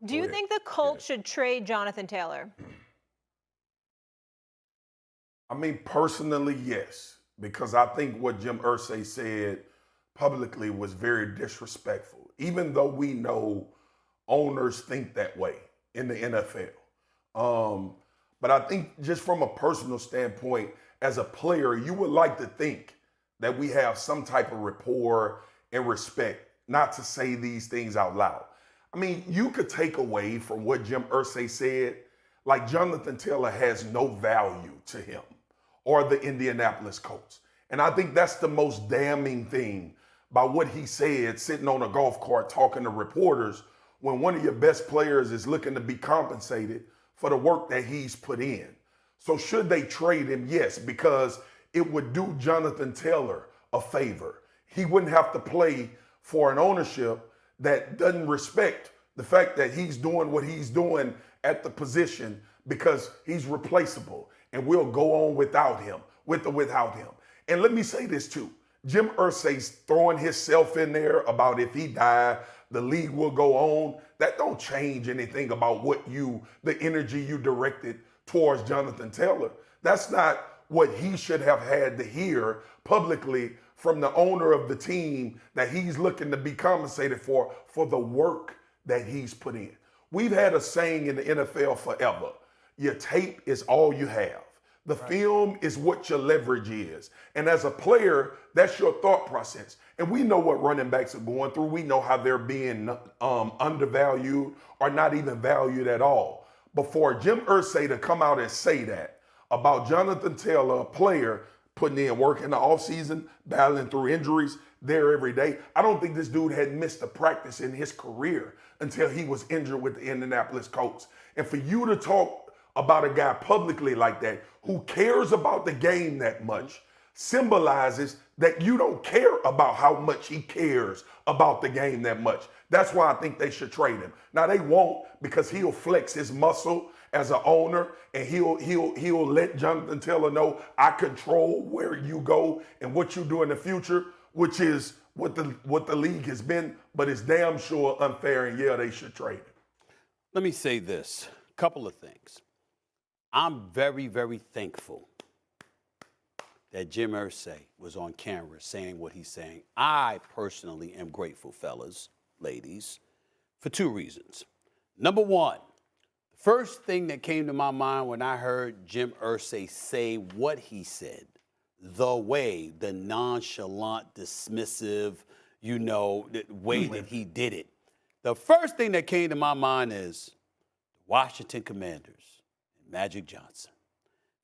Do Go you ahead. think the Colts should trade Jonathan Taylor? I mean, personally, yes, because I think what Jim Irsay said publicly was very disrespectful, even though we know owners think that way in the NFL. Um, but I think just from a personal standpoint, as a player, you would like to think that we have some type of rapport and respect, not to say these things out loud. I mean, you could take away from what Jim Irsay said, like Jonathan Taylor has no value to him or the Indianapolis Colts. And I think that's the most damning thing by what he said sitting on a golf cart talking to reporters when one of your best players is looking to be compensated for the work that he's put in. So should they trade him? Yes, because it would do Jonathan Taylor a favor. He wouldn't have to play for an ownership that doesn't respect the fact that he's doing what he's doing at the position because he's replaceable and we'll go on without him, with or without him. And let me say this too. Jim Irsay's throwing himself in there about if he died, the league will go on. That don't change anything about the energy you directed towards Jonathan Taylor. That's not what he should have had to hear publicly from the owner of the team that he's looking to be compensated for the work that he's put in. We've had a saying in the NFL forever. Your tape is all you have. The film is what your leverage is. And as a player, that's your thought process. And we know what running backs are going through. We know how they're being undervalued or not even valued at all. But for Jim Irsay to come out and say that about Jonathan Taylor, a player putting in work in the offseason, battling through injuries there every day, I don't think this dude had missed a practice in his career until he was injured with the Indianapolis Colts. And for you to talk about a guy publicly like that who cares about the game that much symbolizes that you don't care about how much he cares about the game that much. That's why I think they should trade him. Now they won't, because he'll flex his muscle as an owner and he'll let Jonathan Taylor know, I control where you go and what you do in the future, which is what the league has been, but it's damn sure unfair, and yeah, they should trade him. Let me say this, a couple of things. I'm very, very thankful that Jim Irsay was on camera saying what he's saying. I personally am grateful, fellas, ladies, for two reasons. Number one, the first thing that came to my mind when I heard Jim Irsay say what he said, the nonchalant, dismissive, the way that he did it. The first thing that came to my mind is Washington Commanders. Magic Johnson.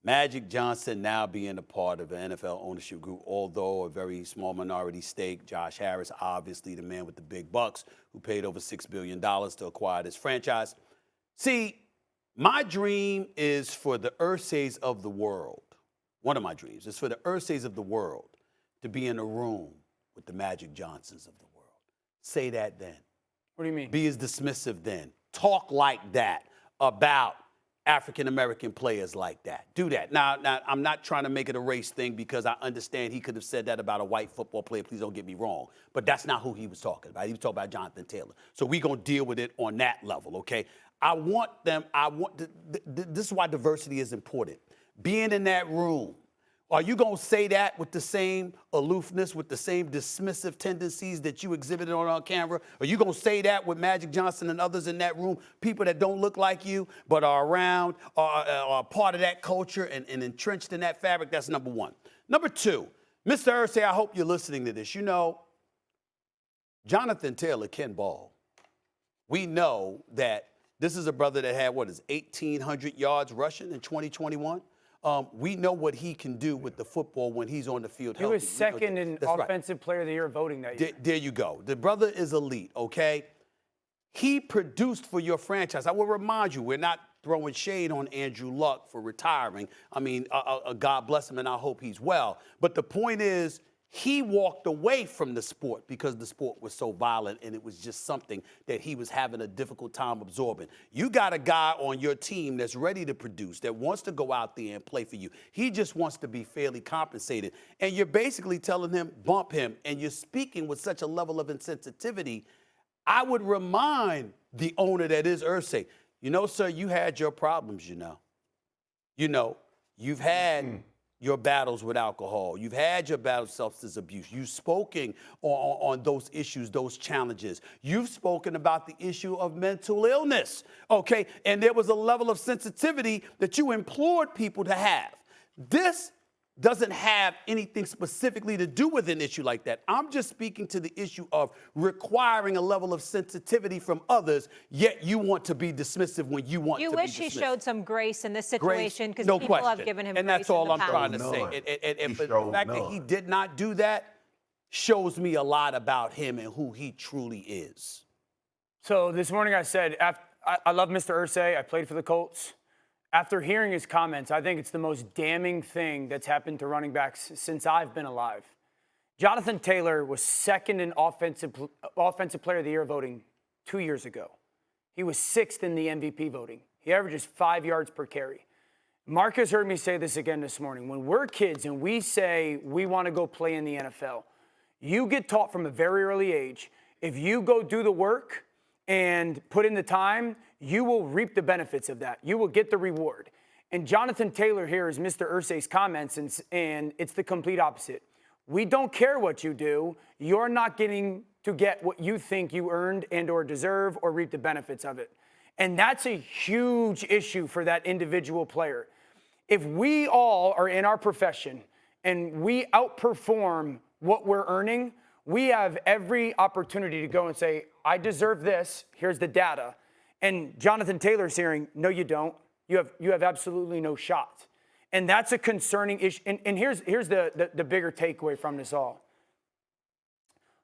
Magic Johnson now being a part of the NFL ownership group, although a very small minority stake. Josh Harris, obviously the man with the big bucks, who paid over $6 billion to acquire this franchise. See, my dream is for the Irsays of the world. One of my dreams is for the Irsays of the world to be in a room with the Magic Johnsons of the world. Say that then. What do you mean? Be as dismissive then. Talk like that about African-American players like that. Do that. Now, I'm not trying to make it a race thing because I understand he could have said that about a white football player. Please don't get me wrong. But that's not who he was talking about. He was talking about Jonathan Taylor. So we're going to deal with it on that level, okay? This is why diversity is important. Being in that room, are you going to say that with the same aloofness, with the same dismissive tendencies that you exhibited on camera? Are you going to say that with Magic Johnson and others in that room, people that don't look like you but are around, are part of that culture and entrenched in that fabric? That's number one. Number two, Mr. Irsay, I hope you're listening to this. You know, Jonathan Taylor can ball. We know that this is a brother that had, 1,800 yards rushing in 2021? We know what he can do with the football when he's on the field. He was second in Offensive Player of the Year voting that year. There you go. The brother is elite, okay? He produced for your franchise. I will remind you, we're not throwing shade on Andrew Luck for retiring. I mean, God bless him, and I hope he's well. But the point is, he walked away from the sport because the sport was so violent and it was just something that he was having a difficult time absorbing. You got a guy on your team that's ready to produce, that wants to go out there and play for you. He just wants to be fairly compensated. And you're basically telling him, bump him, and you're speaking with such a level of insensitivity. I would remind the owner that is Irsay. You know, sir, you had your problems, you know. You know, you've had your battles with alcohol. You've had your battles with substance abuse. You've spoken on those issues, those challenges. You've spoken about the issue of mental illness, okay? And there was a level of sensitivity that you implored people to have. This doesn't have anything specifically to do with an issue like that. I'm just speaking to the issue of requiring a level of sensitivity from others, yet you want to be dismissive when you want to be dismissive. You wish he showed some grace in this situation because no people question. have given him and grace that's all I'm past. trying to say. And but the fact that he did not do that shows me a lot about him and who he truly is. So this morning I said, I love Mr. Irsay. I played for the Colts. After hearing his comments, I think it's the most damning thing that's happened to running backs since I've been alive. Jonathan Taylor was second in offensive player of the year voting 2 years ago. He was sixth in the MVP voting. He averages 5 yards per carry. Marcus heard me say this again this morning. When we're kids and we say we want to go play in the NFL, you get taught from a very early age, if you go do the work and put in the time, you will reap the benefits of that. You will get the reward. And Jonathan Taylor here is Mr. Irsay's comments, and it's the complete opposite. We don't care what you do. You're not getting to get what you think you earned and or deserve or reap the benefits of it. And that's a huge issue for that individual player. If we all are in our profession and we outperform what we're earning, we have every opportunity to go and say, I deserve this. Here's the data. And Jonathan Taylor's hearing, no, you don't. You have absolutely no shot. And that's a concerning issue. And here's the bigger takeaway from this all.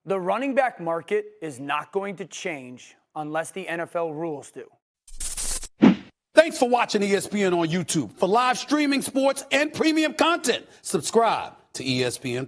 The running back market is not going to change unless the NFL rules do. Thanks for watching ESPN on YouTube. For live streaming, sports, and premium content, subscribe to ESPN+.